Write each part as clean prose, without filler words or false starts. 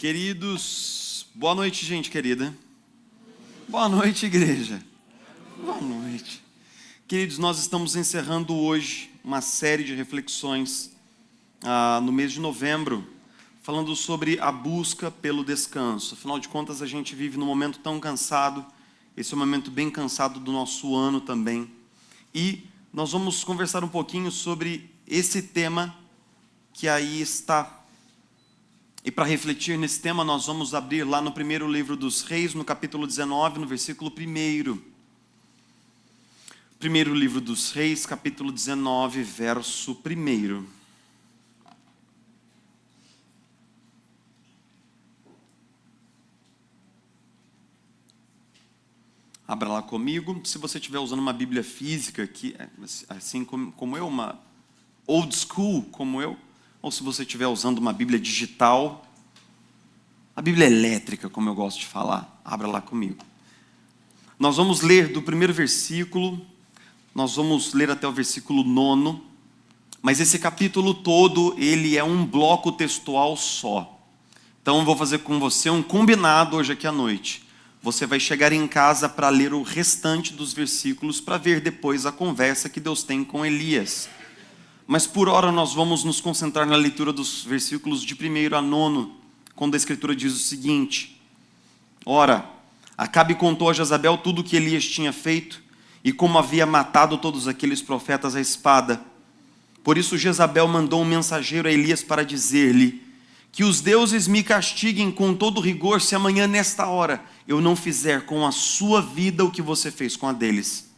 Queridos, boa noite, gente querida. Boa noite, igreja. Boa noite. Queridos, nós estamos encerrando hoje uma série de reflexões no mês de novembro, falando sobre a busca pelo descanso. Afinal de contas, a gente vive num momento tão cansado, esse é um momento bem cansado do nosso ano também. E nós vamos conversar um pouquinho sobre esse tema que aí está. E para refletir nesse tema, nós vamos abrir lá no primeiro livro dos Reis, no capítulo 19, no versículo 1. Primeiro livro dos Reis, capítulo 19, verso 1. Abra lá comigo. Se você estiver usando uma Bíblia física, que assim como eu, uma old school como eu, ou se você estiver usando uma Bíblia digital, a Bíblia elétrica, como eu gosto de falar, abra lá comigo. Nós vamos ler do primeiro versículo, nós vamos ler até o versículo 9, mas esse capítulo todo, ele é um bloco textual só. Então eu vou fazer com você um combinado hoje aqui à noite. Você vai chegar em casa para ler o restante dos versículos, para ver depois a conversa que Deus tem com Elias. Mas por hora nós vamos nos concentrar na leitura dos versículos de 1 a 9, quando a Escritura diz o seguinte: Ora, Acabe contou a Jezabel tudo o que Elias tinha feito, e como havia matado todos aqueles profetas à espada. Por isso Jezabel mandou um mensageiro a Elias para dizer-lhe: que os deuses me castiguem com todo rigor, se amanhã nesta hora eu não fizer com a sua vida o que você fez com a deles.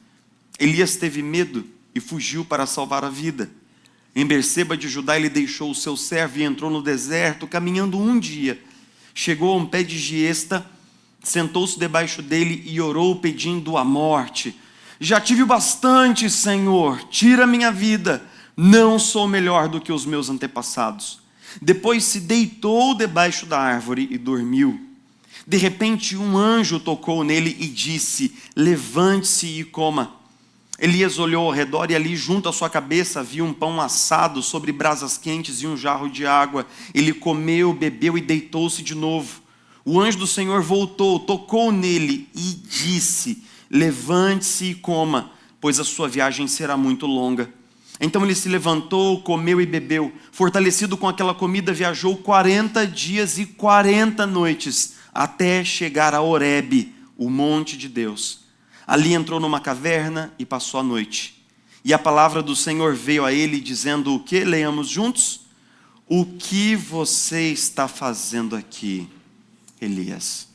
Elias teve medo e fugiu para salvar a vida. Em Berseba de Judá ele deixou o seu servo e entrou no deserto, caminhando um dia. Chegou a um pé de giesta, sentou-se debaixo dele e orou pedindo a morte. Já tive bastante, Senhor, tira minha vida, não sou melhor do que os meus antepassados. Depois se deitou debaixo da árvore e dormiu. De repente um anjo tocou nele e disse: levante-se e coma. Elias olhou ao redor e ali junto à sua cabeça havia um pão assado sobre brasas quentes e um jarro de água. Ele comeu, bebeu e deitou-se de novo. O anjo do Senhor voltou, tocou nele e disse: levante-se e coma, pois a sua viagem será muito longa. Então ele se levantou, comeu e bebeu. Fortalecido com aquela comida, viajou 40 dias e 40 noites, até chegar a Horebe, o monte de Deus. Ali entrou numa caverna e passou a noite. E a palavra do Senhor veio a ele, dizendo o que? Leiamos juntos. O que você está fazendo aqui, Elias?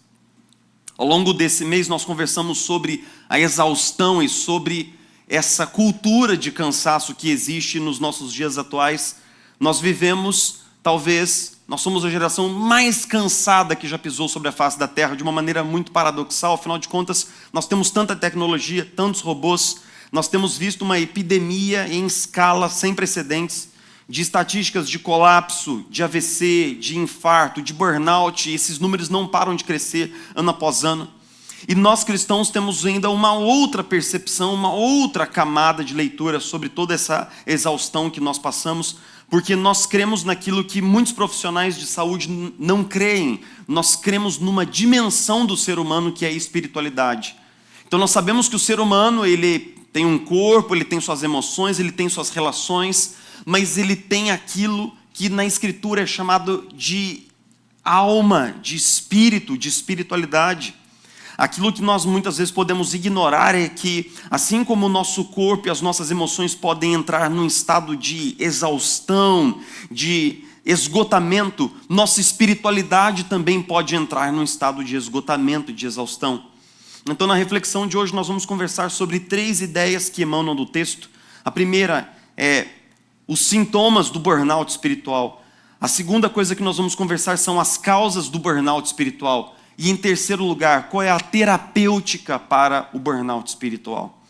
Ao longo desse mês nós conversamos sobre a exaustão e sobre essa cultura de cansaço que existe nos nossos dias atuais. Nós vivemos, nós somos a geração mais cansada que já pisou sobre a face da terra, de uma maneira muito paradoxal. Afinal de contas, nós temos tanta tecnologia, tantos robôs, nós temos visto uma epidemia em escala sem precedentes, de estatísticas de colapso, de AVC, de infarto, de burnout, e esses números não param de crescer ano após ano. E nós cristãos temos ainda uma outra percepção, uma outra camada de leitura sobre toda essa exaustão que nós passamos, porque nós cremos naquilo que muitos profissionais de saúde não creem. Nós cremos numa dimensão do ser humano que é a espiritualidade. Então nós sabemos que o ser humano, ele tem um corpo, ele tem suas emoções, ele tem suas relações, mas ele tem aquilo que na Escritura é chamado de alma, de espírito, de espiritualidade. Aquilo que nós muitas vezes podemos ignorar é que, assim como o nosso corpo e as nossas emoções podem entrar num estado de exaustão, de esgotamento, nossa espiritualidade também pode entrar num estado de esgotamento, de exaustão. Então, na reflexão de hoje, nós vamos conversar sobre 3 ideias que emanam do texto. A primeira é os sintomas do burnout espiritual. A segunda coisa que nós vamos conversar são as causas do burnout espiritual. E em terceiro lugar, qual é a terapêutica para o burnout espiritual?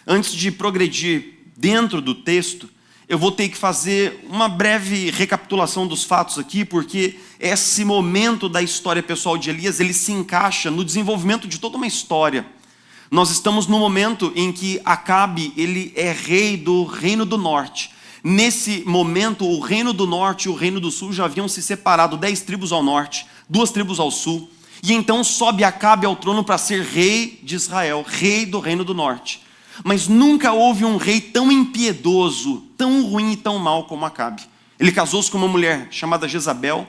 Antes de progredir dentro do texto, eu vou ter que fazer uma breve recapitulação dos fatos aqui, porque esse momento da história pessoal de Elias, ele se encaixa no desenvolvimento de toda uma história. Nós estamos no momento em que Acabe, ele é rei do Reino do Norte. Nesse momento, o Reino do Norte e o Reino do Sul já haviam se separado, 10 tribos ao norte 2 tribos ao sul. E então sobe Acabe ao trono para ser rei de Israel, rei do reino do norte. Mas nunca houve um rei tão impiedoso, tão ruim e tão mau como Acabe. Ele casou-se com uma mulher chamada Jezabel,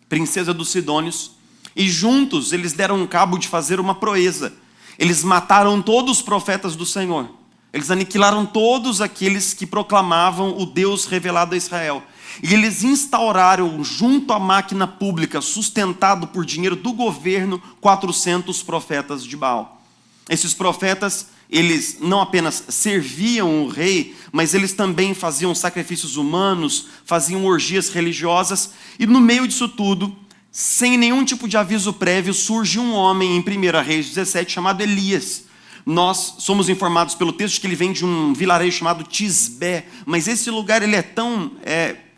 princesa dos Sidônios, e juntos eles deram cabo de fazer uma proeza. Eles mataram todos os profetas do Senhor. Eles aniquilaram todos aqueles que proclamavam o Deus revelado a Israel. E eles instauraram junto à máquina pública, sustentado por dinheiro do governo, 400 profetas de Baal. Esses profetas, eles não apenas serviam o rei, mas eles também faziam sacrifícios humanos, faziam orgias religiosas. E no meio disso tudo, sem nenhum tipo de aviso prévio, surge um homem em 1 Reis 17 chamado Elias. Nós somos informados pelo texto que ele vem de um vilarejo chamado Tisbé, mas esse lugar ele é tão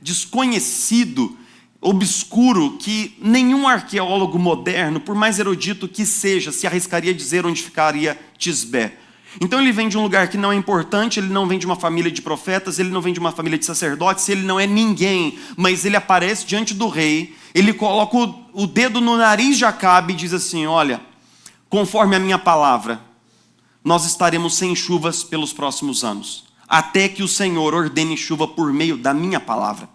desconhecido, obscuro, que nenhum arqueólogo moderno, por mais erudito que seja, se arriscaria a dizer onde ficaria Tisbé. Então ele vem de um lugar que não é importante, ele não vem de uma família de profetas, ele não vem de uma família de sacerdotes, ele não é ninguém, mas ele aparece diante do rei, ele coloca o dedo no nariz de Acabe e diz assim: olha, conforme a minha palavra, nós estaremos sem chuvas pelos próximos anos, até que o Senhor ordene chuva por meio da minha palavra.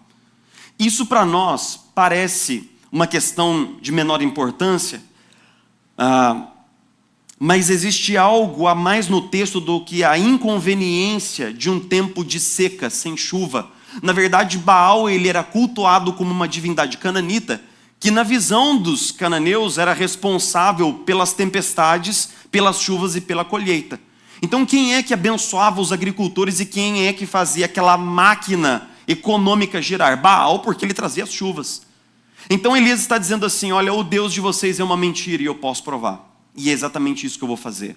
Isso para nós parece uma questão de menor importância, mas existe algo a mais no texto do que a inconveniência de um tempo de seca, sem chuva. Na verdade, Baal ele era cultuado como uma divindade cananita, que na visão dos cananeus era responsável pelas tempestades, pelas chuvas e pela colheita. Então quem é que abençoava os agricultores e quem é que fazia aquela máquina econômica girar? Baal, porque ele trazia as chuvas. Então Elias está dizendo assim: olha, o Deus de vocês é uma mentira e eu posso provar. E é exatamente isso que eu vou fazer.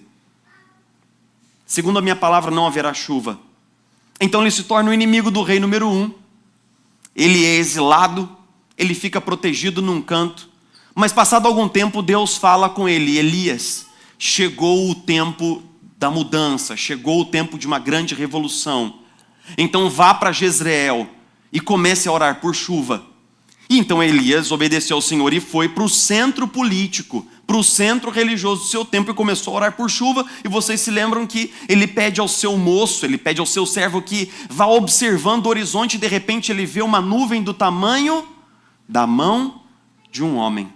Segundo a minha palavra, não haverá chuva. Então ele se torna o inimigo do rei número 1. Ele é exilado, ele fica protegido num canto. Mas passado algum tempo, Deus fala com ele: Elias, chegou o tempo da mudança, chegou o tempo de uma grande revolução. Então vá para Jezreel e comece a orar por chuva. E então Elias obedeceu ao Senhor e foi para o centro político, para o centro religioso do seu tempo e começou a orar por chuva. E vocês se lembram que ele pede ao seu moço, ele pede ao seu servo que vá observando o horizonte e de repente ele vê uma nuvem do tamanho da mão de um homem.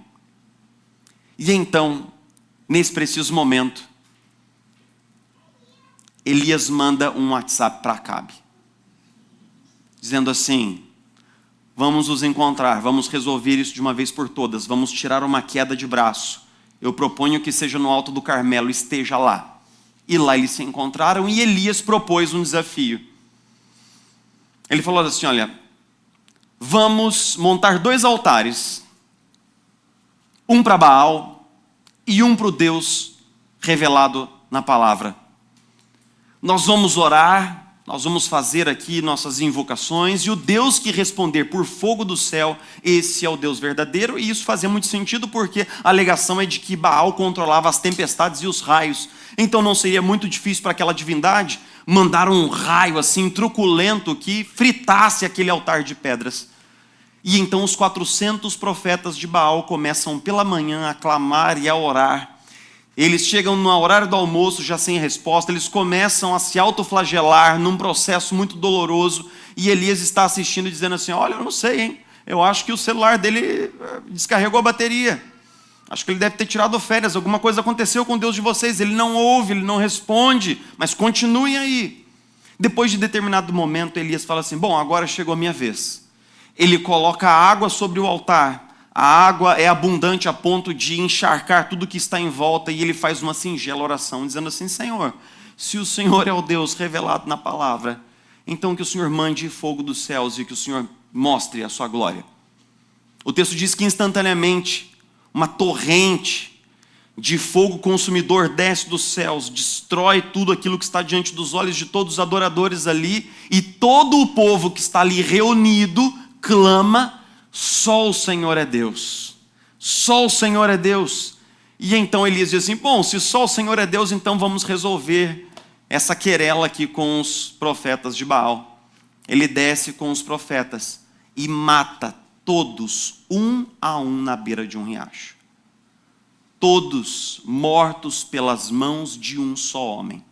E então, nesse preciso momento, Elias manda um WhatsApp para Acabe, dizendo assim: vamos nos encontrar, vamos resolver isso de uma vez por todas, vamos tirar uma queda de braço. Eu proponho que seja no alto do Carmelo, esteja lá. E lá eles se encontraram e Elias propôs um desafio. Ele falou assim: olha, vamos montar 2 altares, um para Baal e um para o Deus revelado na palavra. Nós vamos orar, nós vamos fazer aqui nossas invocações, e o Deus que responder por fogo do céu, esse é o Deus verdadeiro. E isso fazia muito sentido, porque a alegação é de que Baal controlava as tempestades e os raios. Então não seria muito difícil para aquela divindade mandar um raio assim truculento que fritasse aquele altar de pedras. E então os 400 profetas de Baal começam pela manhã a clamar e a orar. Eles chegam no horário do almoço já sem resposta, eles começam a se autoflagelar num processo muito doloroso, e Elias está assistindo e dizendo assim: olha, eu não sei, hein? Eu acho que o celular dele descarregou a bateria. Acho que ele deve ter tirado férias, alguma coisa aconteceu com o Deus de vocês, ele não ouve, ele não responde, mas continuem aí. Depois de determinado momento, Elias fala assim: bom, agora chegou a minha vez. Ele coloca água sobre o altar. A água é abundante a ponto de encharcar tudo que está em volta, e ele faz uma singela oração, dizendo assim: Senhor, se o Senhor é o Deus revelado na palavra, então que o Senhor mande fogo dos céus e que o Senhor mostre a sua glória. O texto diz que instantaneamente uma torrente de fogo consumidor desce dos céus, destrói tudo aquilo que está diante dos olhos de todos os adoradores ali, e todo o povo que está ali reunido clama: só o Senhor é Deus, só o Senhor é Deus. E então Elias diz assim: bom, se só o Senhor é Deus, então vamos resolver essa querela aqui com os profetas de Baal. Ele desce com os profetas e mata todos, um a um, na beira de um riacho. Todos mortos pelas mãos de um só homem.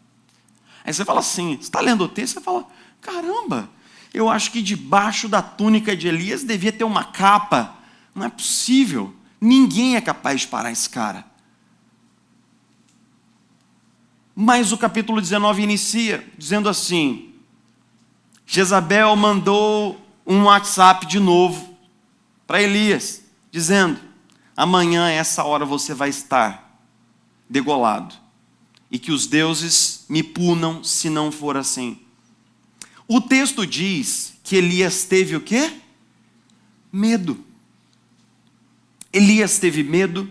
Aí você fala assim, você está lendo o texto, você fala, caramba, eu acho que debaixo da túnica de Elias devia ter uma capa. Não é possível, ninguém é capaz de parar esse cara. Mas o capítulo 19 inicia dizendo assim, Jezabel mandou um WhatsApp de novo para Elias, dizendo, amanhã a essa hora você vai estar degolado, e que os deuses me punam se não for assim. O texto diz que Elias teve o quê? Medo. Elias teve medo,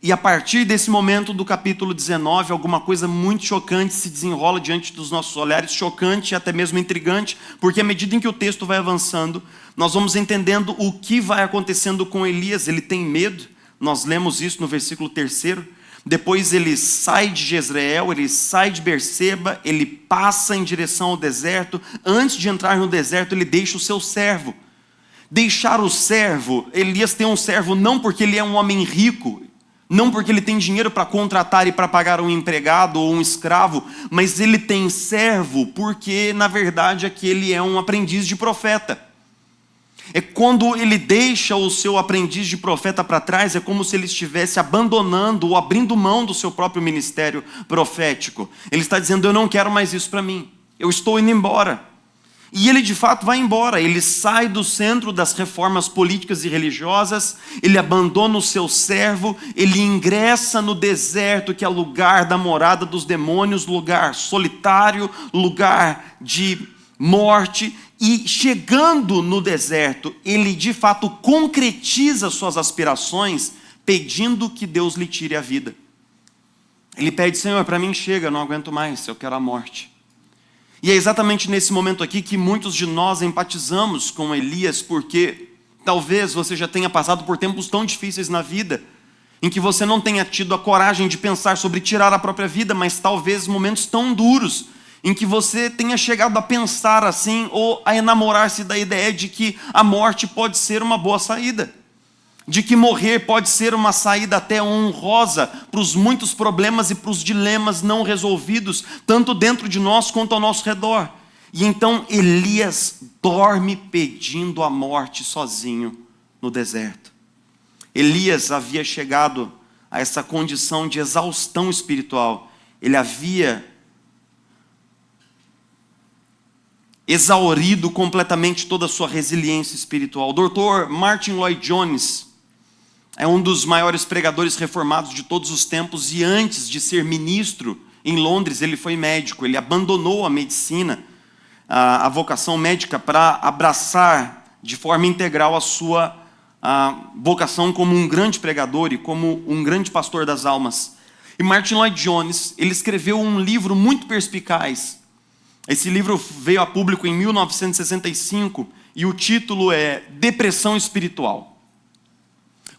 e a partir desse momento do capítulo 19, alguma coisa muito chocante se desenrola diante dos nossos olhares, chocante e até mesmo intrigante, porque à medida em que o texto vai avançando, nós vamos entendendo o que vai acontecendo com Elias. Ele tem medo, nós lemos isso no versículo 3º, depois ele sai de Jezreel, ele sai de Berseba, ele passa em direção ao deserto. Antes de entrar no deserto, ele deixa o seu servo. Deixar o servo, Elias tem um servo não porque ele é um homem rico, não porque ele tem dinheiro para contratar e para pagar um empregado ou um escravo, mas ele tem servo porque, na verdade, aquele é um aprendiz de profeta. É quando ele deixa o seu aprendiz de profeta para trás, é como se ele estivesse abandonando ou abrindo mão do seu próprio ministério profético. Ele está dizendo, eu não quero mais isso para mim, eu estou indo embora. E ele de fato vai embora, ele sai do centro das reformas políticas e religiosas, ele abandona o seu servo, ele ingressa no deserto, que é lugar da morada dos demônios, lugar solitário, lugar de morte, e chegando no deserto, ele de fato concretiza suas aspirações, pedindo que Deus lhe tire a vida. Ele pede, Senhor, para mim chega, eu não aguento mais, eu quero a morte. E é exatamente nesse momento aqui que muitos de nós empatizamos com Elias, porque talvez você já tenha passado por tempos tão difíceis na vida, em que você não tenha tido a coragem de pensar sobre tirar a própria vida, mas talvez momentos tão duros, em que você tenha chegado a pensar assim, ou a enamorar-se da ideia de que a morte pode ser uma boa saída. De que morrer pode ser uma saída até honrosa para os muitos problemas e para os dilemas não resolvidos, tanto dentro de nós quanto ao nosso redor. E então Elias dorme pedindo a morte sozinho no deserto. Elias havia chegado a essa condição de exaustão espiritual. Ele havia exaurido completamente toda a sua resiliência espiritual. O Dr. Martin Lloyd-Jones é um dos maiores pregadores reformados de todos os tempos, e antes de ser ministro em Londres, ele foi médico. Ele abandonou a medicina, a vocação médica, para abraçar de forma integral a sua vocação como um grande pregador e como um grande pastor das almas. E Martin Lloyd-Jones, ele escreveu um livro muito perspicaz. Esse livro veio a público em 1965 e o título é Depressão Espiritual.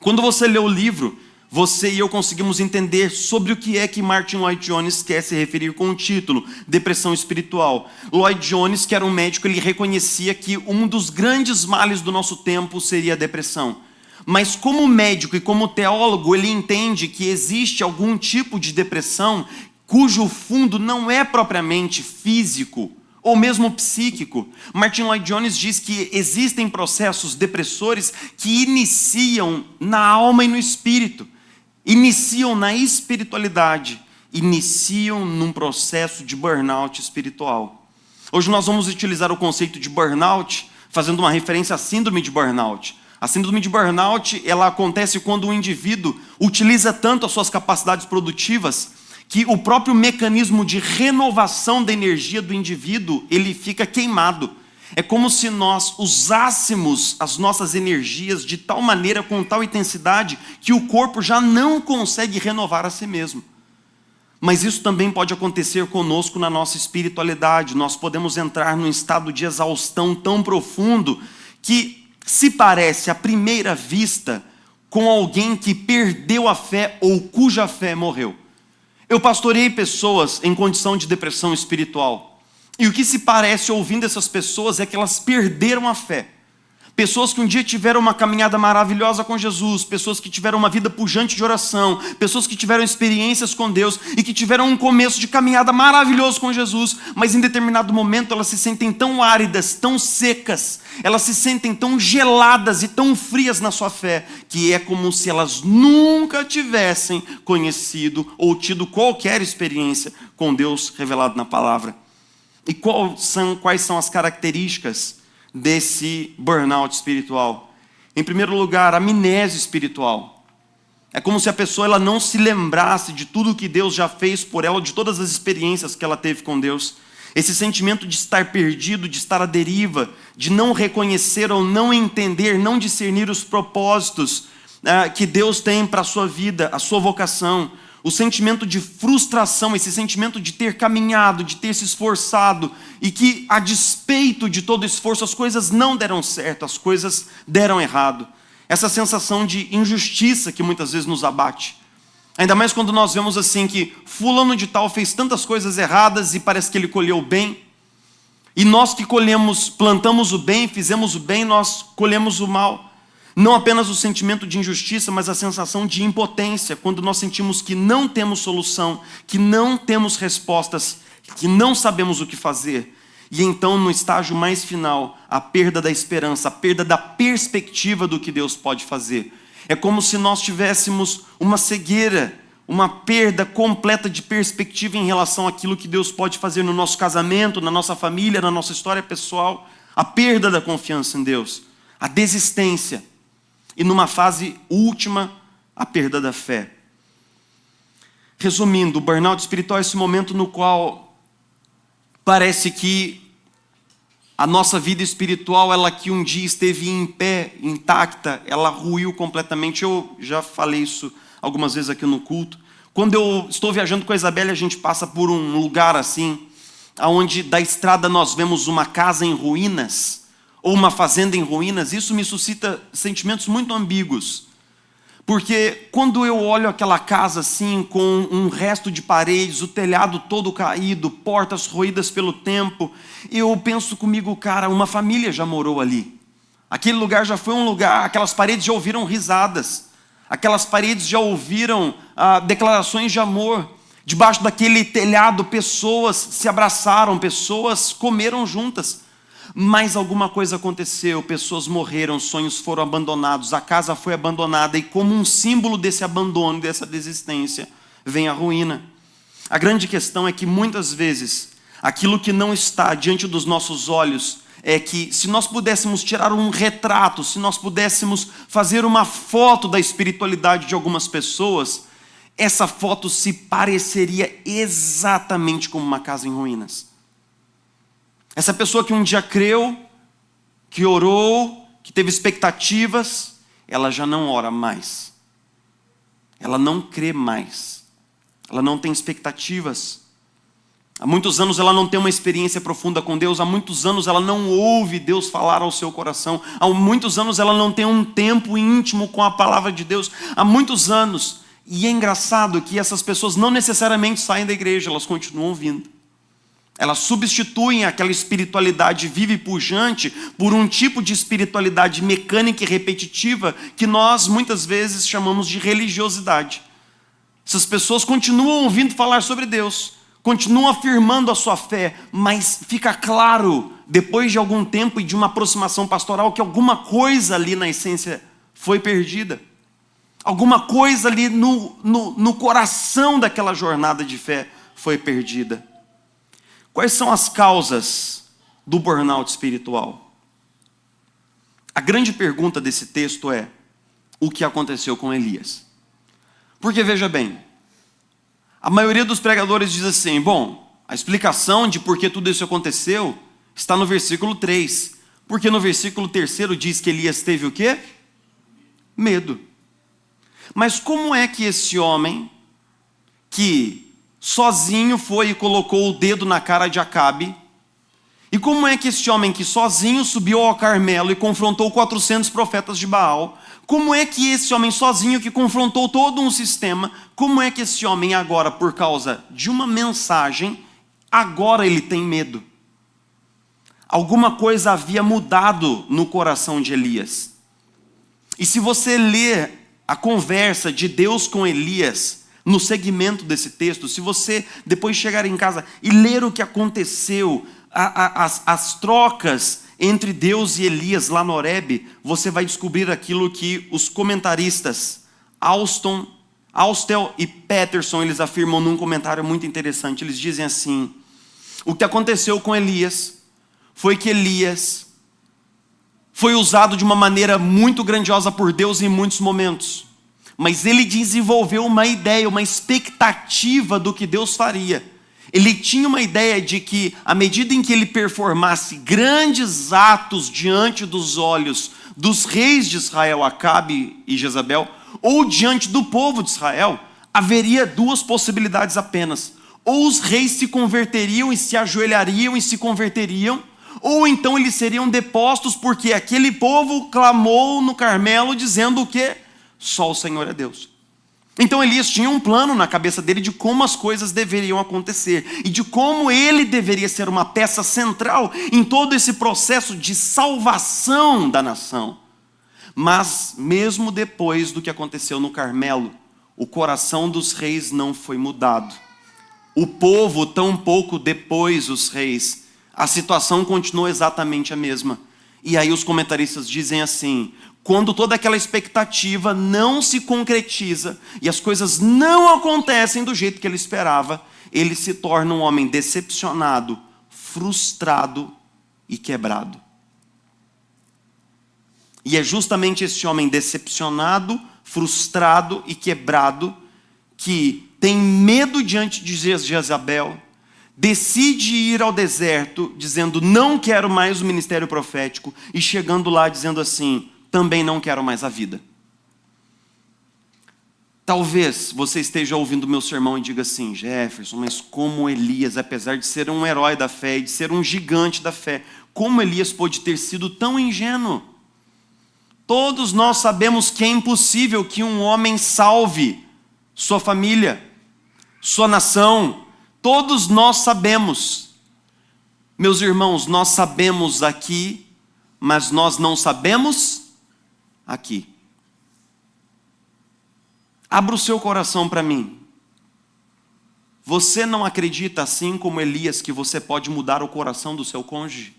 Quando você lê o livro, você e eu conseguimos entender sobre o que é que Martin Lloyd-Jones quer se referir com o título, Depressão Espiritual. Lloyd-Jones, que era um médico, ele reconhecia que um dos grandes males do nosso tempo seria a depressão. Mas como médico e como teólogo, ele entende que existe algum tipo de depressão cujo fundo não é propriamente físico, ou mesmo psíquico. Martin Lloyd-Jones diz que existem processos depressores que iniciam na alma e no espírito, iniciam na espiritualidade, iniciam num processo de burnout espiritual. Hoje nós vamos utilizar o conceito de burnout, fazendo uma referência à síndrome de burnout. A síndrome de burnout, ela acontece quando o indivíduo utiliza tanto as suas capacidades produtivas que o próprio mecanismo de renovação da energia do indivíduo, ele fica queimado. É como se nós usássemos as nossas energias de tal maneira, com tal intensidade, que o corpo já não consegue renovar a si mesmo. Mas isso também pode acontecer conosco na nossa espiritualidade. Nós podemos entrar num estado de exaustão tão profundo que se parece à primeira vista com alguém que perdeu a fé ou cuja fé morreu. Eu pastoreei pessoas em condição de depressão espiritual. E o que se parece ouvindo essas pessoas é que elas perderam a fé. Pessoas que um dia tiveram uma caminhada maravilhosa com Jesus, pessoas que tiveram uma vida pujante de oração, pessoas que tiveram experiências com Deus e que tiveram um começo de caminhada maravilhoso com Jesus, mas em determinado momento elas se sentem tão áridas, tão secas, elas se sentem tão geladas e tão frias na sua fé, que é como se elas nunca tivessem conhecido ou tido qualquer experiência com Deus revelado na palavra. E quais são as características desse burnout espiritual? Em primeiro lugar, amnésia espiritual. É como se a pessoa ela não se lembrasse de tudo que Deus já fez por ela, de todas as experiências que ela teve com Deus. Esse sentimento de estar perdido, de estar à deriva, de não reconhecer ou não entender, não discernir os propósitos que Deus tem para a sua vida, a sua vocação. O sentimento de frustração, esse sentimento de ter caminhado, de ter se esforçado e que, a despeito de todo esforço, as coisas não deram certo, as coisas deram errado. Essa sensação de injustiça que muitas vezes nos abate. Ainda mais quando nós vemos assim que fulano de tal fez tantas coisas erradas e parece que ele colheu bem. E nós que plantamos o bem, fizemos o bem, nós colhemos o mal. Não apenas o sentimento de injustiça, mas a sensação de impotência, quando nós sentimos que não temos solução, que não temos respostas, que não sabemos o que fazer. E então, no estágio mais final, a perda da esperança, a perda da perspectiva do que Deus pode fazer. É como se nós tivéssemos uma cegueira, uma perda completa de perspectiva em relação àquilo que Deus pode fazer no nosso casamento, na nossa família, na nossa história pessoal. A perda da confiança em Deus, a desistência. E numa fase última, a perda da fé. Resumindo, o burnout espiritual é esse momento no qual parece que a nossa vida espiritual, ela que um dia esteve em pé, intacta, ela ruiu completamente. Eu já falei isso algumas vezes aqui no culto. Quando eu estou viajando com a Isabela, a gente passa por um lugar assim, onde da estrada nós vemos uma casa em ruínas, ou uma fazenda em ruínas. Isso me suscita sentimentos muito ambíguos. Porque quando eu olho aquela casa assim, com um resto de paredes, o telhado todo caído, portas roídas pelo tempo, eu penso comigo, cara, uma família já morou ali. Aquele lugar já foi um lugar, aquelas paredes já ouviram risadas, aquelas paredes já ouviram declarações de amor. Debaixo daquele telhado, pessoas se abraçaram, pessoas comeram juntas. Mas alguma coisa aconteceu, pessoas morreram, sonhos foram abandonados, a casa foi abandonada, e como um símbolo desse abandono, dessa desistência, vem a ruína. A grande questão é que muitas vezes, aquilo que não está diante dos nossos olhos, é que se nós pudéssemos tirar um retrato, se nós pudéssemos fazer uma foto da espiritualidade de algumas pessoas, essa foto se pareceria exatamente como uma casa em ruínas. Essa pessoa que um dia creu, que orou, que teve expectativas, ela já não ora mais. Ela não crê mais. Ela não tem expectativas. Há muitos anos ela não tem uma experiência profunda com Deus. Há muitos anos ela não ouve Deus falar ao seu coração. Há muitos anos ela não tem um tempo íntimo com a palavra de Deus. Há muitos anos. E é engraçado que essas pessoas não necessariamente saem da igreja, elas continuam vindo. Elas substituem aquela espiritualidade viva e pujante por um tipo de espiritualidade mecânica e repetitiva que nós muitas vezes chamamos de religiosidade. Essas pessoas continuam ouvindo falar sobre Deus, continuam afirmando a sua fé, mas fica claro, depois de algum tempo e de uma aproximação pastoral, que alguma coisa ali na essência foi perdida. Alguma coisa ali no coração daquela jornada de fé foi perdida. Quais são as causas do burnout espiritual? A grande pergunta desse texto é: o que aconteceu com Elias? Porque veja bem, a maioria dos pregadores diz assim, bom, a explicação de por que tudo isso aconteceu está no versículo 3. Porque no versículo 3 diz que Elias teve o quê? Medo. Mas como é que esse homem, que sozinho foi e colocou o dedo na cara de Acabe, e como é que esse homem que sozinho subiu ao Carmelo e confrontou 400 profetas de Baal, como é que esse homem sozinho que confrontou todo um sistema, como é que esse homem agora, por causa de uma mensagem, agora ele tem medo? Alguma coisa havia mudado no coração de Elias. E se você ler a conversa de Deus com Elias, no segmento desse texto, se você depois chegar em casa e ler o que aconteceu, as trocas entre Deus e Elias lá no Horebe, você vai descobrir aquilo que os comentaristas Austell e Peterson, eles afirmam num comentário muito interessante. Eles dizem assim: o que aconteceu com Elias foi que Elias foi usado de uma maneira muito grandiosa por Deus em muitos momentos, mas ele desenvolveu uma ideia, uma expectativa do que Deus faria. Ele tinha uma ideia de que, à medida em que ele performasse grandes atos diante dos olhos dos reis de Israel, Acabe e Jezabel, ou diante do povo de Israel, haveria duas possibilidades apenas: ou os reis se converteriam e se ajoelhariam e se converteriam, ou então eles seriam depostos, porque aquele povo clamou no Carmelo dizendo o quê? Só o Senhor é Deus. Então Elias tinha um plano na cabeça dele de como as coisas deveriam acontecer e de como ele deveria ser uma peça central em todo esse processo de salvação da nação. Mas mesmo depois do que aconteceu no Carmelo, o coração dos reis não foi mudado. O povo, tampouco depois os reis. A situação continuou exatamente a mesma. E aí os comentaristas dizem assim: quando toda aquela expectativa não se concretiza e as coisas não acontecem do jeito que ele esperava, ele se torna um homem decepcionado, frustrado e quebrado. E é justamente esse homem decepcionado, frustrado e quebrado que tem medo diante de Jezabel, decide ir ao deserto dizendo: não quero mais o ministério profético, e chegando lá dizendo assim: também não quero mais a vida. Talvez você esteja ouvindo meu sermão e diga assim: Jefferson, mas como Elias, apesar de ser um herói da fé e de ser um gigante da fé, como Elias pôde ter sido tão ingênuo? Todos nós sabemos que é impossível que um homem salve sua família, sua nação. Todos nós sabemos. Meus irmãos, nós sabemos aqui, mas nós não sabemos aqui. Abra o seu coração para mim. Você não acredita, assim como Elias, que você pode mudar o coração do seu cônjuge?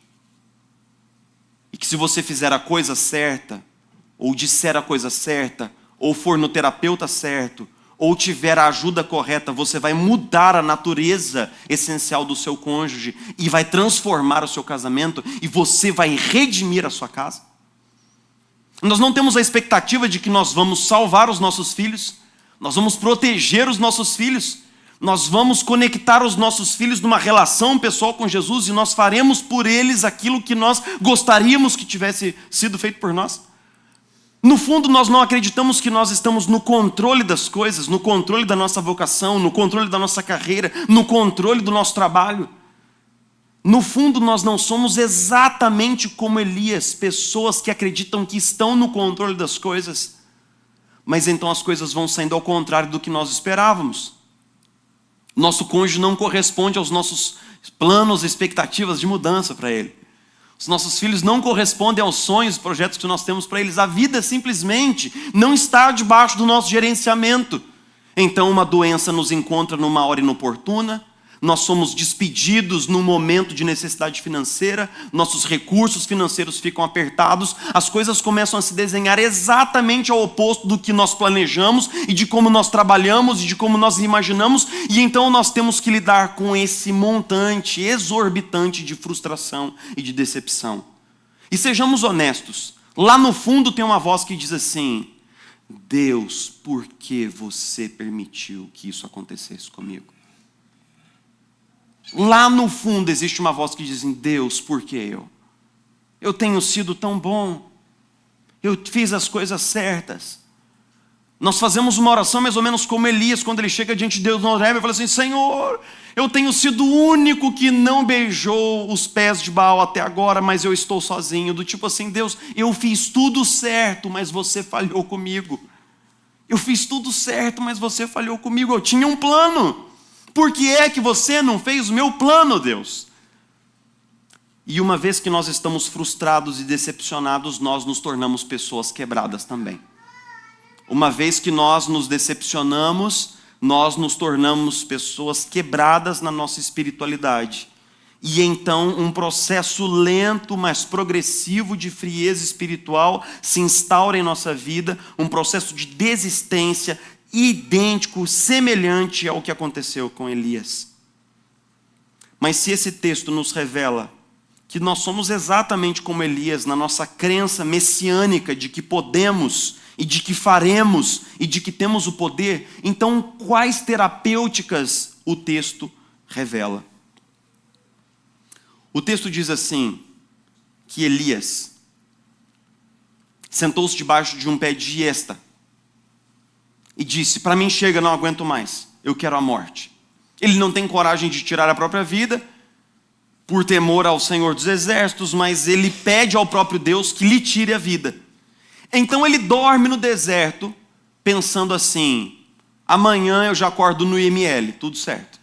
E que se você fizer a coisa certa, ou disser a coisa certa, ou for no terapeuta certo, ou tiver a ajuda correta, você vai mudar a natureza essencial do seu cônjuge e vai transformar o seu casamento e você vai redimir a sua casa? Nós não temos a expectativa de que nós vamos salvar os nossos filhos, nós vamos proteger os nossos filhos, nós vamos conectar os nossos filhos numa relação pessoal com Jesus e nós faremos por eles aquilo que nós gostaríamos que tivesse sido feito por nós. No fundo, nós não acreditamos que nós estamos no controle das coisas, no controle da nossa vocação, no controle da nossa carreira, no controle do nosso trabalho. No fundo, nós não somos exatamente como Elias, pessoas que acreditam que estão no controle das coisas, mas então as coisas vão saindo ao contrário do que nós esperávamos. Nosso cônjuge não corresponde aos nossos planos e expectativas de mudança para ele. Os nossos filhos não correspondem aos sonhos e projetos que nós temos para eles. A vida simplesmente não está debaixo do nosso gerenciamento. Então uma doença nos encontra numa hora inoportuna, nós somos despedidos num momento de necessidade financeira, nossos recursos financeiros ficam apertados, as coisas começam a se desenhar exatamente ao oposto do que nós planejamos e de como nós trabalhamos e de como nós imaginamos, e então nós temos que lidar com esse montante exorbitante de frustração e de decepção. E sejamos honestos, lá no fundo tem uma voz que diz assim: Deus, por que você permitiu que isso acontecesse comigo? Lá no fundo existe uma voz que diz assim: Deus, por que eu? Eu tenho sido tão bom, eu fiz as coisas certas. Nós fazemos uma oração mais ou menos como Elias, quando ele chega diante de Deus no Horebe e fala assim: Senhor, eu tenho sido o único que não beijou os pés de Baal até agora, mas eu estou sozinho. Do tipo assim: Deus, eu fiz tudo certo, mas você falhou comigo. Eu fiz tudo certo, mas você falhou comigo. Eu tinha um plano. Por que é que você não fez o meu plano, Deus? E uma vez que nós estamos frustrados e decepcionados, nós nos tornamos pessoas quebradas também. Uma vez que nós nos decepcionamos, nós nos tornamos pessoas quebradas na nossa espiritualidade. E então um processo lento, mas progressivo de frieza espiritual se instaura em nossa vida, um processo de desistência idêntico, semelhante ao que aconteceu com Elias. Mas se esse texto nos revela que nós somos exatamente como Elias na nossa crença messiânica de que podemos e de que faremos e de que temos o poder, então quais terapêuticas o texto revela? O texto diz assim, que Elias sentou-se debaixo de um pé de giesta e disse, para mim chega, não aguento mais, eu quero a morte. Ele não tem coragem de tirar a própria vida, por temor ao Senhor dos Exércitos, mas ele pede ao próprio Deus que lhe tire a vida. Então ele dorme no deserto, pensando assim, amanhã eu já acordo no IML, tudo certo.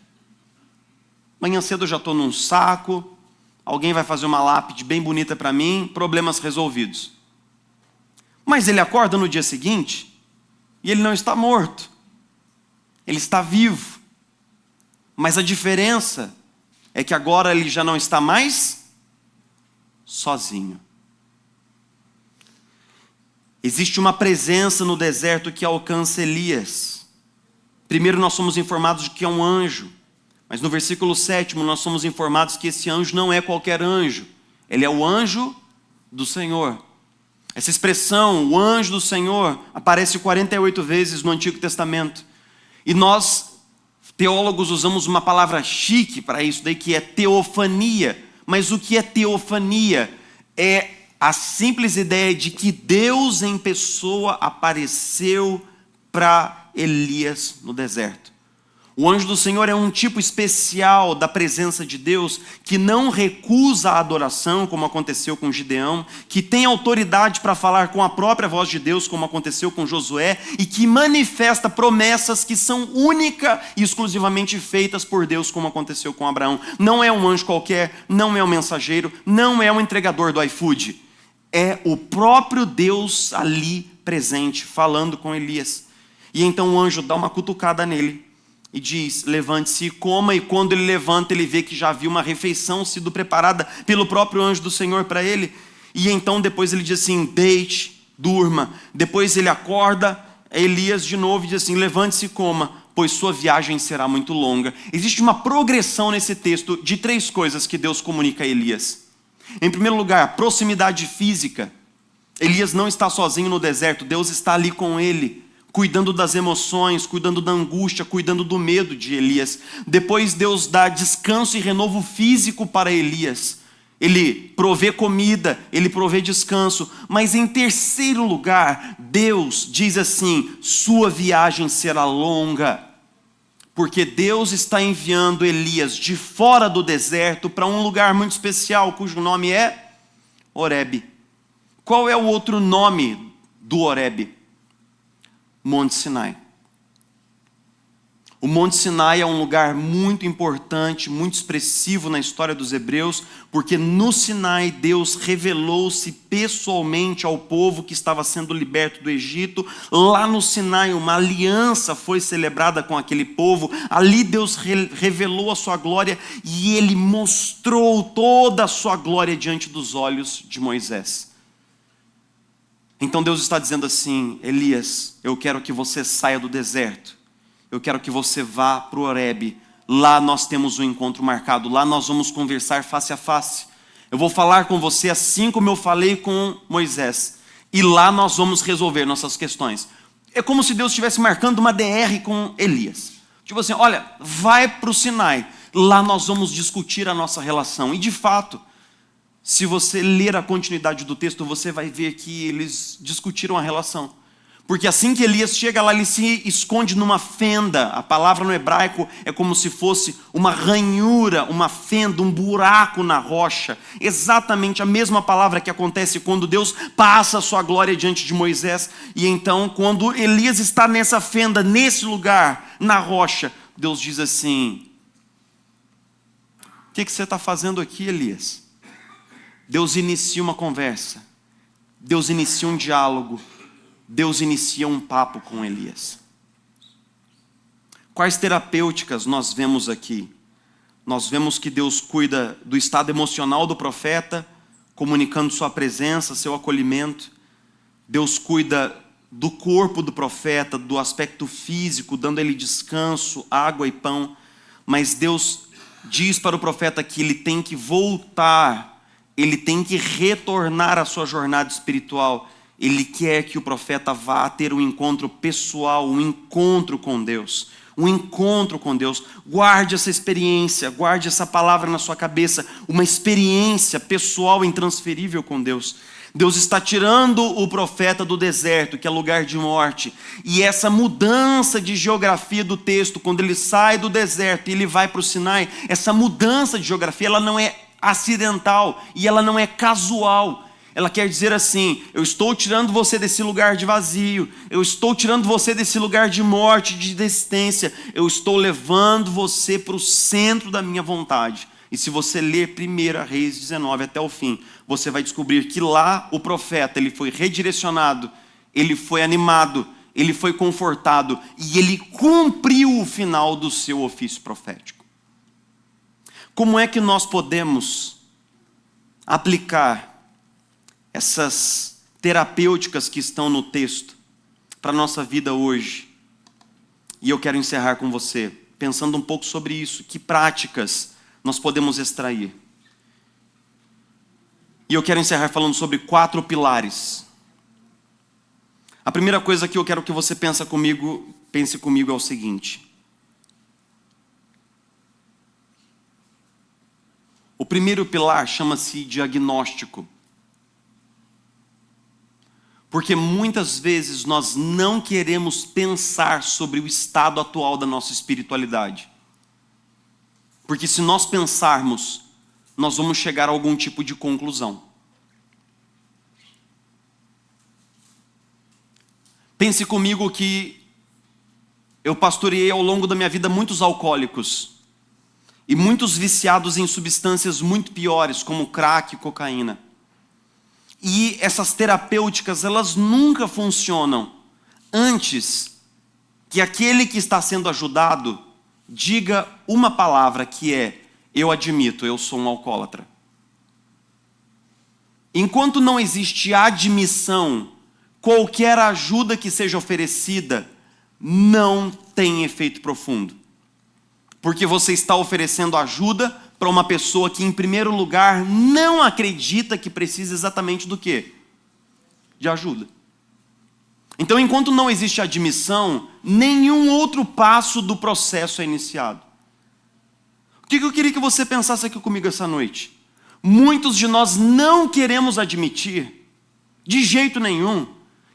Amanhã cedo eu já estou num saco, alguém vai fazer uma lápide bem bonita para mim, problemas resolvidos. Mas ele acorda no dia seguinte, e ele não está morto, ele está vivo. Mas a diferença é que agora ele já não está mais sozinho. Existe uma presença no deserto que alcança Elias. Primeiro nós somos informados de que é um anjo, mas no versículo 7 nós somos informados que esse anjo não é qualquer anjo, ele é o anjo do Senhor. Essa expressão, o anjo do Senhor, aparece 48 vezes no Antigo Testamento. E nós, teólogos, usamos uma palavra chique para isso daí, que é teofania. Mas o que é teofania? É a simples ideia de que Deus em pessoa apareceu para Elias no deserto. O anjo do Senhor é um tipo especial da presença de Deus, que não recusa a adoração, como aconteceu com Gideão, que tem autoridade para falar com a própria voz de Deus, como aconteceu com Josué, e que manifesta promessas que são única e exclusivamente feitas por Deus, como aconteceu com Abraão. Não é um anjo qualquer, não é um mensageiro, não é um entregador do iFood. É o próprio Deus ali presente, falando com Elias. E então o anjo dá uma cutucada nele e diz, levante-se e coma, e quando ele levanta, ele vê que já havia uma refeição sido preparada pelo próprio anjo do Senhor para ele, e então depois ele diz assim, deite, durma, depois ele acorda, Elias de novo diz assim, levante-se e coma, pois sua viagem será muito longa. Existe uma progressão nesse texto de 3 coisas que Deus comunica a Elias. Em primeiro lugar, proximidade física. Elias não está sozinho no deserto, Deus está ali com ele, cuidando das emoções, cuidando da angústia, cuidando do medo de Elias. Depois Deus dá descanso e renovo físico para Elias. Ele provê comida, ele provê descanso. Mas em terceiro lugar, Deus diz assim, sua viagem será longa. Porque Deus está enviando Elias de fora do deserto para um lugar muito especial, cujo nome é Horebe. Qual é o outro nome do Horebe? Monte Sinai. O Monte Sinai é um lugar muito importante, muito expressivo na história dos hebreus, porque no Sinai Deus revelou-se pessoalmente ao povo que estava sendo liberto do Egito. Lá no Sinai uma aliança foi celebrada com aquele povo, ali Deus revelou a sua glória e ele mostrou toda a sua glória diante dos olhos de Moisés. Então Deus está dizendo assim, Elias, eu quero que você saia do deserto, eu quero que você vá para o Horebe, lá nós temos um encontro marcado, lá nós vamos conversar face a face, eu vou falar com você assim como eu falei com Moisés, e lá nós vamos resolver nossas questões. É como se Deus estivesse marcando uma DR com Elias, tipo assim, olha, vai para o Sinai, lá nós vamos discutir a nossa relação, e de fato, se você ler a continuidade do texto, você vai ver que eles discutiram a relação. Porque assim que Elias chega lá, ele se esconde numa fenda. A palavra no hebraico é como se fosse uma ranhura, uma fenda, um buraco na rocha. Exatamente a mesma palavra que acontece quando Deus passa a sua glória diante de Moisés. E então, quando Elias está nessa fenda, nesse lugar, na rocha, Deus diz assim, o que você está fazendo aqui, Elias? Deus inicia uma conversa, Deus inicia um diálogo, Deus inicia um papo com Elias. Quais terapêuticas nós vemos aqui? Nós vemos que Deus cuida do estado emocional do profeta, comunicando sua presença, seu acolhimento. Deus cuida do corpo do profeta, do aspecto físico, dando a ele descanso, água e pão. Mas Deus diz para o profeta que ele tem que voltar, ele tem que retornar à sua jornada espiritual. Ele quer que o profeta vá ter um encontro pessoal, um encontro com Deus. Um encontro com Deus. Guarde essa experiência, guarde essa palavra na sua cabeça. Uma experiência pessoal intransferível com Deus. Deus está tirando o profeta do deserto, que é lugar de morte. E essa mudança de geografia do texto, quando ele sai do deserto e ele vai para o Sinai, essa mudança de geografia, ela não é acidental e ela não é casual. Ela quer dizer assim: eu estou tirando você desse lugar de vazio, eu estou tirando você desse lugar de morte, de desistência, eu estou levando você para o centro da minha vontade. E se você ler 1 Reis 19 até o fim, você vai descobrir que lá o profeta, ele foi redirecionado, ele foi animado, ele foi confortado e ele cumpriu o final do seu ofício profético. Como é que nós podemos aplicar essas terapêuticas que estão no texto para a nossa vida hoje? E eu quero encerrar com você, pensando um pouco sobre isso. Que práticas nós podemos extrair? E eu quero encerrar falando sobre 4 pilares. A primeira coisa que eu quero que você pense comigo é o seguinte: o primeiro pilar chama-se diagnóstico. Porque muitas vezes nós não queremos pensar sobre o estado atual da nossa espiritualidade. Porque se nós pensarmos, nós vamos chegar a algum tipo de conclusão. Pense comigo que eu pastoreei ao longo da minha vida muitos alcoólicos e muitos viciados em substâncias muito piores, como crack e cocaína. E essas terapêuticas, elas nunca funcionam antes que aquele que está sendo ajudado diga uma palavra, que é: eu admito, eu sou um alcoólatra. Enquanto não existe admissão, qualquer ajuda que seja oferecida não tem efeito profundo. Porque você está oferecendo ajuda para uma pessoa que, em primeiro lugar, não acredita que precisa exatamente do quê? De ajuda. Então, enquanto não existe admissão, nenhum outro passo do processo é iniciado. O que eu queria que você pensasse aqui comigo essa noite? Muitos de nós não queremos admitir, de jeito nenhum,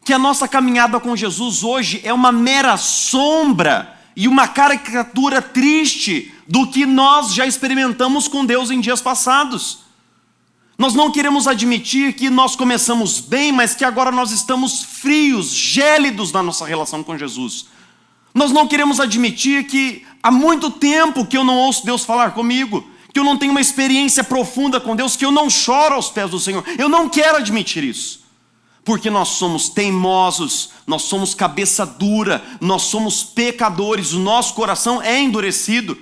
que a nossa caminhada com Jesus hoje é uma mera sombra e uma caricatura triste do que nós já experimentamos com Deus em dias passados. Nós não queremos admitir que nós começamos bem, mas que agora nós estamos frios, gélidos na nossa relação com Jesus. Nós não queremos admitir que há muito tempo que eu não ouço Deus falar comigo, que eu não tenho uma experiência profunda com Deus, que eu não choro aos pés do Senhor. Eu não quero admitir isso. Porque nós somos teimosos, nós somos cabeça dura, nós somos pecadores, o nosso coração é endurecido.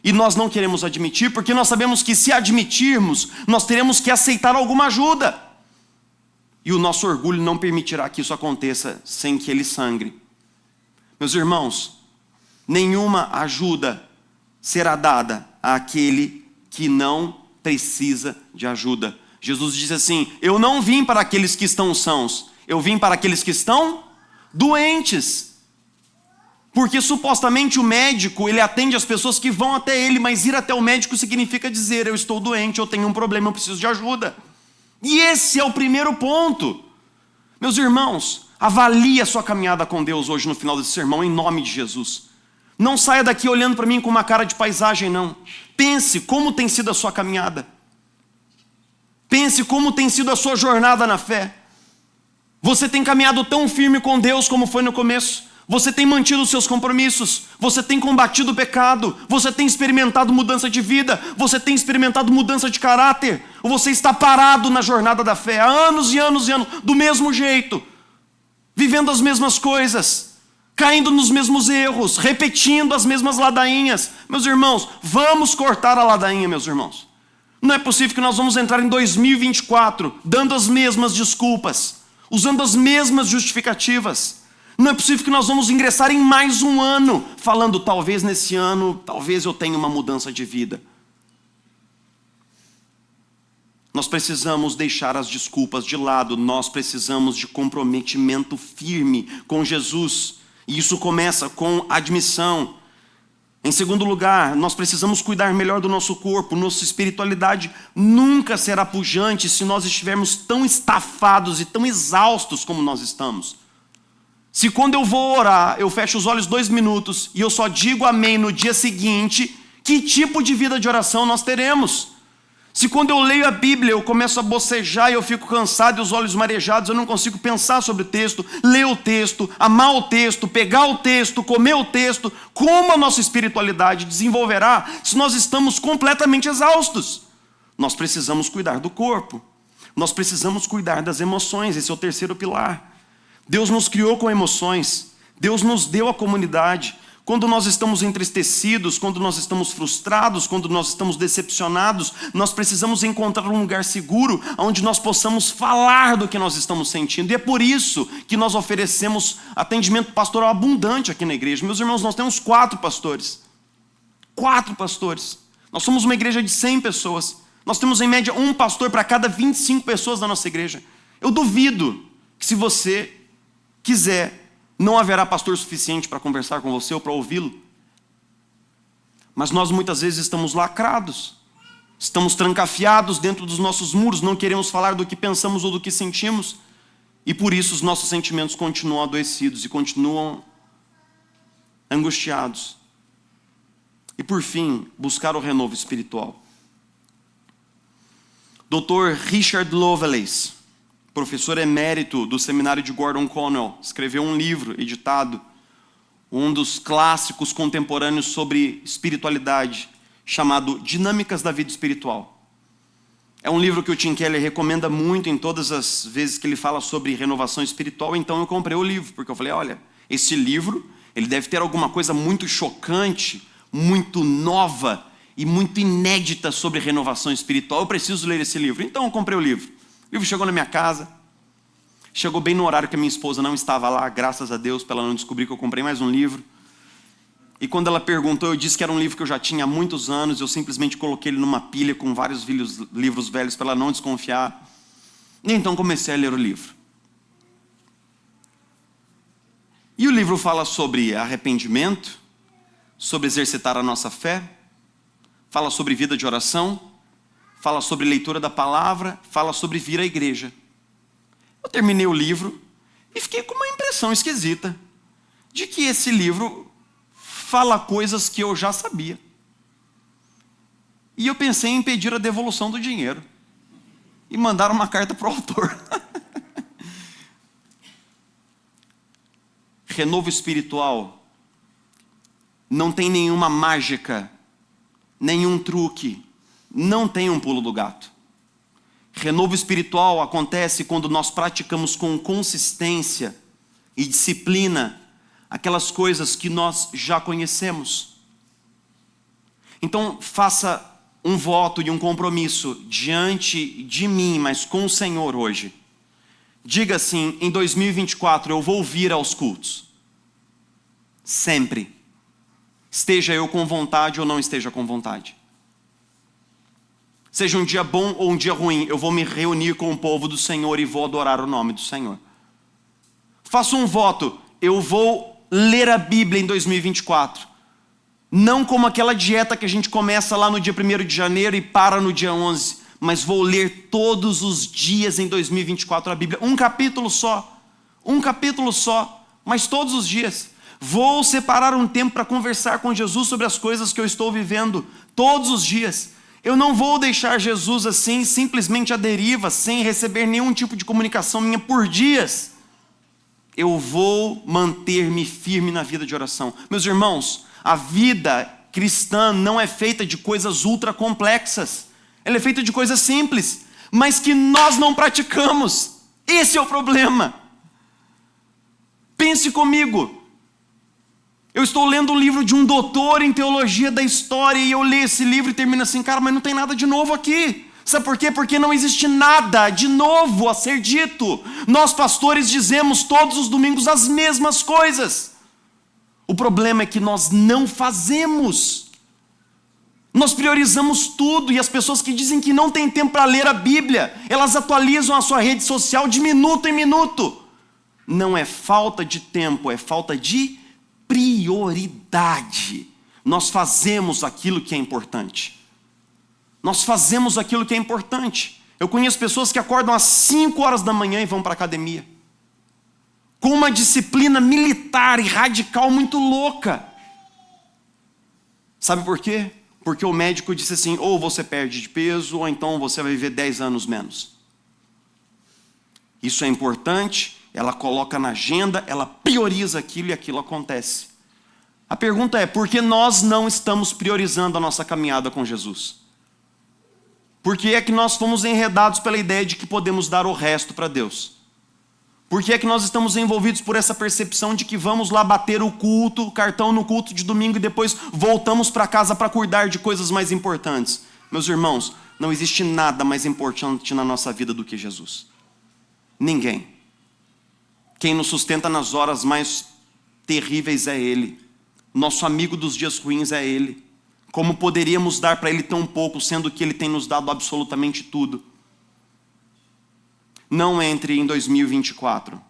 E nós não queremos admitir, porque nós sabemos que se admitirmos, nós teremos que aceitar alguma ajuda. E o nosso orgulho não permitirá que isso aconteça sem que ele sangre. Meus irmãos, nenhuma ajuda será dada àquele que não precisa de ajuda. Jesus diz assim: eu não vim para aqueles que estão sãos, eu vim para aqueles que estão doentes. Porque supostamente o médico, ele atende as pessoas que vão até ele, mas ir até o médico significa dizer: eu estou doente, eu tenho um problema, eu preciso de ajuda. E esse é o primeiro ponto. Meus irmãos, avalie a sua caminhada com Deus hoje no final desse sermão, em nome de Jesus. Não saia daqui olhando para mim com uma cara de paisagem, não. Pense como tem sido a sua caminhada. Pense como tem sido a sua jornada na fé. Você tem caminhado tão firme com Deus como foi no começo? Você tem mantido os seus compromissos, você tem combatido o pecado, você tem experimentado mudança de vida, você tem experimentado mudança de caráter, ou você está parado na jornada da fé há anos e anos e anos, do mesmo jeito, vivendo as mesmas coisas, caindo nos mesmos erros, repetindo as mesmas ladainhas. Meus irmãos, vamos cortar a ladainha, meus irmãos. Não é possível que nós vamos entrar em 2024 dando as mesmas desculpas, usando as mesmas justificativas. Não é possível que nós vamos ingressar em mais um ano falando, talvez nesse ano, talvez eu tenha uma mudança de vida. Nós precisamos deixar as desculpas de lado, nós precisamos de comprometimento firme com Jesus. E isso começa com admissão. Em segundo lugar, nós precisamos cuidar melhor do nosso corpo. Nossa espiritualidade nunca será pujante se nós estivermos tão estafados e tão exaustos como nós estamos. Se quando eu vou orar, eu fecho os olhos 2 minutos e eu só digo amém no dia seguinte, que tipo de vida de oração nós teremos? Se quando eu leio a Bíblia eu começo a bocejar e eu fico cansado e os olhos marejados, eu não consigo pensar sobre o texto, ler o texto, amar o texto, pegar o texto, comer o texto, como a nossa espiritualidade desenvolverá se nós estamos completamente exaustos? Nós precisamos cuidar do corpo, nós precisamos cuidar das emoções, esse é o terceiro pilar. Deus nos criou com emoções, Deus nos deu a comunidade. Quando nós estamos entristecidos, quando nós estamos frustrados, quando nós estamos decepcionados, nós precisamos encontrar um lugar seguro onde nós possamos falar do que nós estamos sentindo. E é por isso que nós oferecemos atendimento pastoral abundante aqui na igreja. Meus irmãos, nós temos 4 pastores. 4 pastores. Nós somos uma igreja de 100 pessoas. Nós temos em média um pastor para cada 25 pessoas da nossa igreja. Eu duvido que se você quiser, não haverá pastor suficiente para conversar com você ou para ouvi-lo. Mas nós muitas vezes estamos lacrados, estamos trancafiados dentro dos nossos muros, não queremos falar do que pensamos ou do que sentimos, e por isso os nossos sentimentos continuam adoecidos e continuam angustiados. E por fim, buscar o renovo espiritual. Dr. Richard Lovelace, professor emérito do seminário de Gordon Conwell, escreveu um livro editado, um dos clássicos contemporâneos sobre espiritualidade, chamado Dinâmicas da Vida Espiritual. É um livro que o Tim Keller recomenda muito em todas as vezes que ele fala sobre renovação espiritual, então eu comprei o livro, porque eu falei, olha, esse livro, ele deve ter alguma coisa muito chocante, muito nova e muito inédita sobre renovação espiritual, eu preciso ler esse livro. Então eu comprei o livro. O livro chegou na minha casa, chegou bem no horário que a minha esposa não estava lá, graças a Deus, para ela não descobrir que eu comprei mais um livro. E quando ela perguntou, eu disse que era um livro que eu já tinha há muitos anos, eu simplesmente coloquei ele numa pilha com vários livros velhos para ela não desconfiar. E então comecei a ler o livro. E o livro fala sobre arrependimento, sobre exercitar a nossa fé, fala sobre vida de oração, fala sobre leitura da palavra, fala sobre vir à igreja. Eu terminei o livro e fiquei com uma impressão esquisita de que esse livro fala coisas que eu já sabia. E eu pensei em pedir a devolução do dinheiro e mandar uma carta para o autor. Renovo espiritual não tem nenhuma mágica, nenhum truque, não tem um pulo do gato. Renovo espiritual acontece quando nós praticamos com consistência e disciplina aquelas coisas que nós já conhecemos. Então faça um voto e um compromisso diante de mim, mas com o Senhor hoje. Diga assim, em 2024 eu vou vir aos cultos. Sempre. Esteja eu com vontade ou não esteja com vontade. Seja um dia bom ou um dia ruim, eu vou me reunir com o povo do Senhor e vou adorar o nome do Senhor. Faço um voto, eu vou ler a Bíblia em 2024. Não como aquela dieta que a gente começa lá no dia 1º de janeiro e para no dia 11, mas vou ler todos os dias em 2024 a Bíblia. Um capítulo só, mas todos os dias. Vou separar um tempo para conversar com Jesus sobre as coisas que eu estou vivendo, todos os dias. Eu não vou deixar Jesus assim, simplesmente à deriva, sem receber nenhum tipo de comunicação minha por dias. eu vou manter-me firme na vida de oração. Meus irmãos, a vida cristã não é feita de coisas ultra complexas. Ela é feita de coisas simples, mas que nós não praticamos. Esse é o problema. Pense comigo. Eu estou lendo o livro de um doutor em teologia da história e eu leio esse livro e termino assim, cara, mas não tem nada de novo aqui. Sabe por quê? Porque não existe nada de novo a ser dito. Nós pastores dizemos todos os domingos as mesmas coisas. O problema é que nós não fazemos. Nós priorizamos tudo e as pessoas que dizem que não têm tempo para ler a Bíblia, elas atualizam a sua rede social de minuto em minuto. Não é falta de tempo, é falta de prioridade. Nós fazemos aquilo que é importante. Nós fazemos aquilo que é importante. Eu conheço pessoas que acordam às 5 horas da manhã e vão para a academia. Com uma disciplina militar e radical muito louca. Sabe por quê? Porque o médico disse assim, ou você perde de peso, ou então você vai viver 10 anos menos. Isso é importante, ela coloca na agenda, ela prioriza aquilo e aquilo acontece. A pergunta é, por que nós não estamos priorizando a nossa caminhada com Jesus? Por que é que nós fomos enredados pela ideia de que podemos dar o resto para Deus? Por que é que nós estamos envolvidos por essa percepção de que vamos lá bater o culto, o cartão no culto de domingo e depois voltamos para casa para cuidar de coisas mais importantes? Meus irmãos, não existe nada mais importante na nossa vida do que Jesus. Ninguém. Quem nos sustenta nas horas mais terríveis é Ele. Nosso amigo dos dias ruins é Ele. Como poderíamos dar para Ele tão pouco, sendo que Ele tem nos dado absolutamente tudo? Não entre em 2024.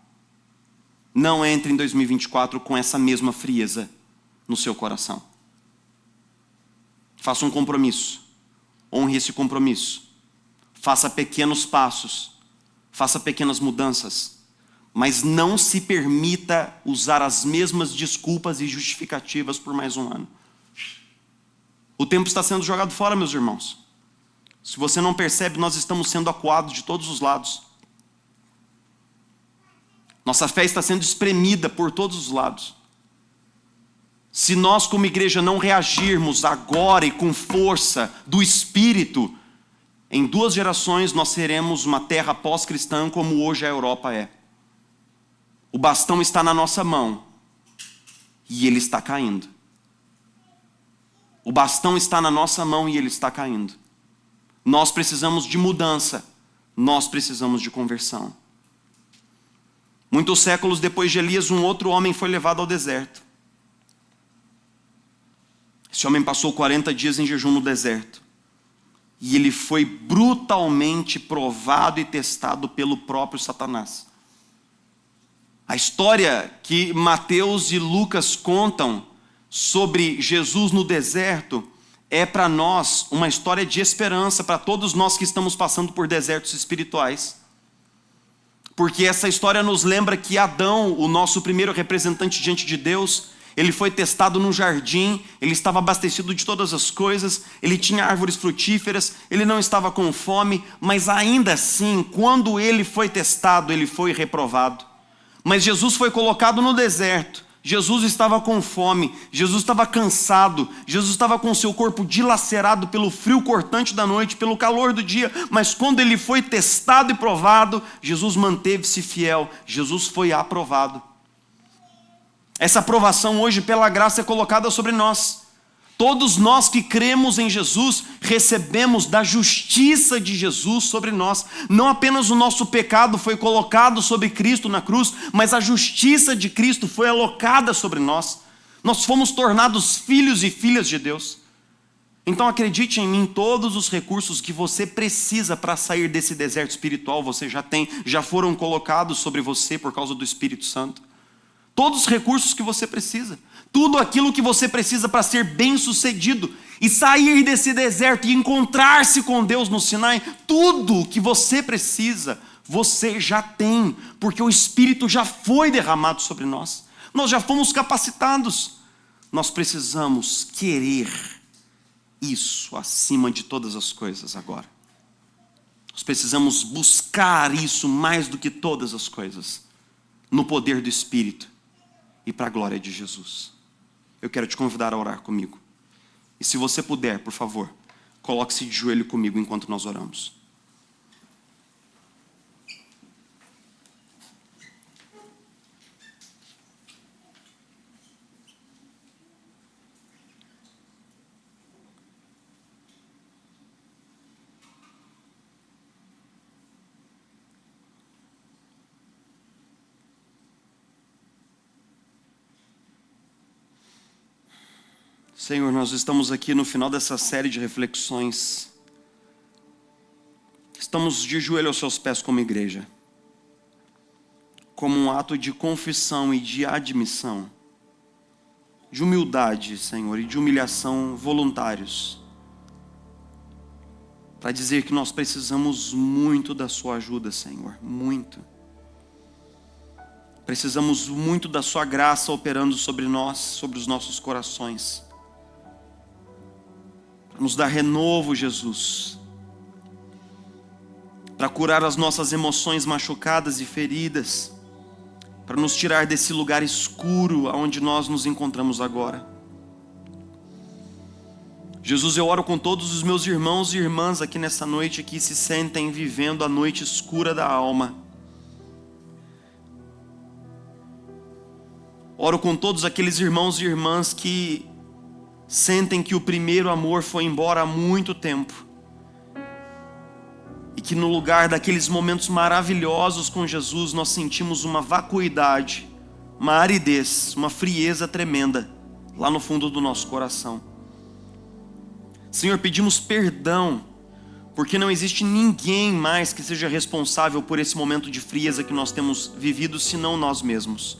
Não entre em 2024 com essa mesma frieza no seu coração. Faça um compromisso. Honre esse compromisso. Faça pequenos passos. Faça pequenas mudanças. Mas não se permita usar as mesmas desculpas e justificativas por mais um ano. O tempo está sendo jogado fora, meus irmãos. Se você não percebe, nós estamos sendo acuados de todos os lados. Nossa fé está sendo espremida por todos os lados. Se nós como igreja não reagirmos agora e com força do Espírito, em 2 gerações nós seremos uma terra pós-cristã como hoje a Europa é. O bastão está na nossa mão e ele está caindo. O bastão está na nossa mão e ele está caindo. Nós precisamos de mudança. Nós precisamos de conversão. Muitos séculos depois de Elias, um outro homem foi levado ao deserto. Esse homem passou 40 dias em jejum no deserto. E ele foi brutalmente provado e testado pelo próprio Satanás. A história que Mateus e Lucas contam sobre Jesus no deserto é para nós uma história de esperança para todos nós que estamos passando por desertos espirituais. Porque essa história nos lembra que Adão, o nosso primeiro representante diante de Deus, ele foi testado no jardim, ele estava abastecido de todas as coisas, ele tinha árvores frutíferas, ele não estava com fome, mas ainda assim, quando ele foi testado, ele foi reprovado. Mas Jesus foi colocado no deserto, Jesus estava com fome, Jesus estava cansado, Jesus estava com seu corpo dilacerado pelo frio cortante da noite, pelo calor do dia, mas quando ele foi testado e provado, Jesus manteve-se fiel, Jesus foi aprovado. Essa aprovação hoje pela graça é colocada sobre nós. Todos nós que cremos em Jesus, recebemos da justiça de Jesus sobre nós. Não apenas o nosso pecado foi colocado sobre Cristo na cruz, mas a justiça de Cristo foi alocada sobre nós. Nós fomos tornados filhos e filhas de Deus. Então acredite em mim, todos os recursos que você precisa para sair desse deserto espiritual, você já tem, já foram colocados sobre você por causa do Espírito Santo. Todos os recursos que você precisa. Tudo aquilo que você precisa para ser bem-sucedido e sair desse deserto e encontrar-se com Deus no Sinai, tudo o que você precisa, você já tem, porque o Espírito já foi derramado sobre nós. Nós já fomos capacitados. Nós precisamos querer isso acima de todas as coisas agora. Nós precisamos buscar isso mais do que todas as coisas. no poder do Espírito e para a glória de Jesus. Eu quero te convidar a orar comigo. E se você puder, por favor, coloque-se de joelho comigo enquanto nós oramos. Senhor, nós estamos aqui no final dessa série de reflexões. Estamos de joelho aos seus pés como igreja, como um ato de confissão e de admissão, de humildade, Senhor, e de humilhação voluntários, para dizer que nós precisamos muito da sua ajuda, Senhor, muito. Precisamos muito da sua graça operando sobre nós, sobre os nossos corações. Para nos dar renovo, Jesus, para curar as nossas emoções machucadas e feridas, para nos tirar desse lugar escuro onde nós nos encontramos agora. Jesus, eu oro com todos os meus irmãos e irmãs aqui nessa noite que se sentem vivendo a noite escura da alma. Oro com todos aqueles irmãos e irmãs que sentem que o primeiro amor foi embora há muito tempo. E que no lugar daqueles momentos maravilhosos com Jesus, nós sentimos uma vacuidade, uma aridez, uma frieza tremenda lá no fundo do nosso coração. Senhor, pedimos perdão, porque não existe ninguém mais que seja responsável por esse momento de frieza que nós temos vivido, senão nós mesmos.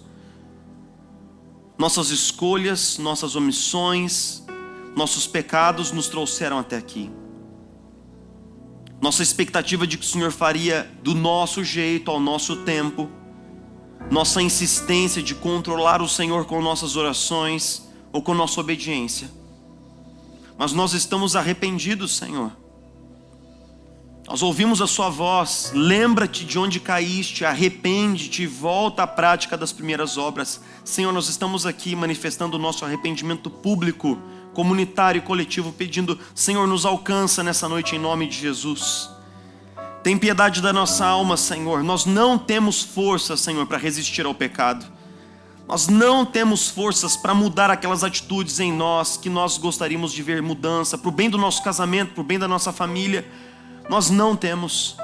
Nossas escolhas, nossas omissões, nossos pecados nos trouxeram até aqui. Nossa expectativa de que o Senhor faria do nosso jeito, ao nosso tempo, nossa insistência de controlar o Senhor com nossas orações ou com nossa obediência. Mas nós estamos arrependidos, Senhor. Nós ouvimos a sua voz, lembra-te de onde caíste, arrepende-te e volta à prática das primeiras obras. Senhor, nós estamos aqui manifestando o nosso arrependimento público, comunitário e coletivo, pedindo, Senhor, nos alcança nessa noite em nome de Jesus. Tem piedade da nossa alma, Senhor. Nós não temos força, Senhor, para resistir ao pecado. Nós não temos forças para mudar aquelas atitudes em nós que nós gostaríamos de ver mudança, para o bem do nosso casamento, para o bem da nossa família. Nós não temos.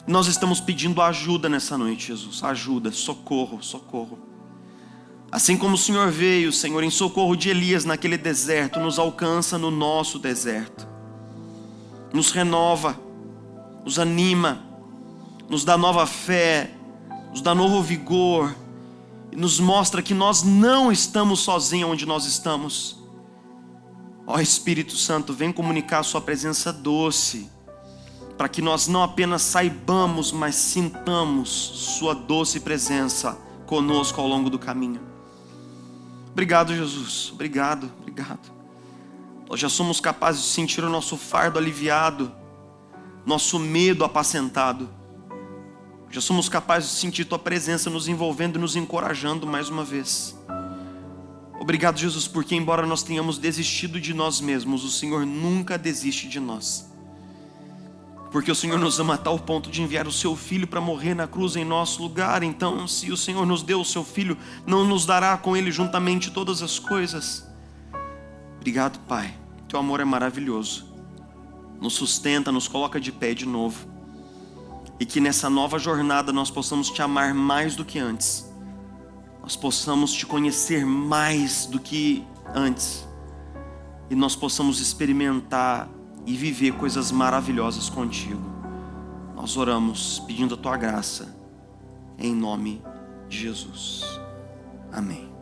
Nós estamos pedindo ajuda nessa noite, Jesus. Ajuda, socorro, socorro. Assim como o Senhor veio, Senhor, em socorro de Elias naquele deserto, nos alcança no nosso deserto. Nos renova, nos anima, nos dá nova fé, nos dá novo vigor, e nos mostra que nós não estamos sozinhos onde nós estamos. Ó Espírito Santo, vem comunicar a sua presença doce, para que nós não apenas saibamos, mas sintamos sua doce presença conosco ao longo do caminho. Obrigado, Jesus, obrigado, obrigado. Nós já somos capazes de sentir o nosso fardo aliviado, nosso medo apacentado. Já somos capazes de sentir tua presença nos envolvendo e nos encorajando mais uma vez. Obrigado, Jesus, porque embora nós tenhamos desistido de nós mesmos, o Senhor nunca desiste de nós. Porque o Senhor nos ama a tal ponto de enviar o seu Filho para morrer na cruz em nosso lugar. Então, se o Senhor nos deu o seu Filho, não nos dará com Ele juntamente todas as coisas? Obrigado, Pai. Teu amor é maravilhoso. Nos sustenta, nos coloca de pé de novo. E que nessa nova jornada nós possamos te amar mais do que antes. Nós possamos te conhecer mais do que antes. E nós possamos experimentar e viver coisas maravilhosas contigo. Nós oramos pedindo a tua graça, em nome de Jesus. Amém.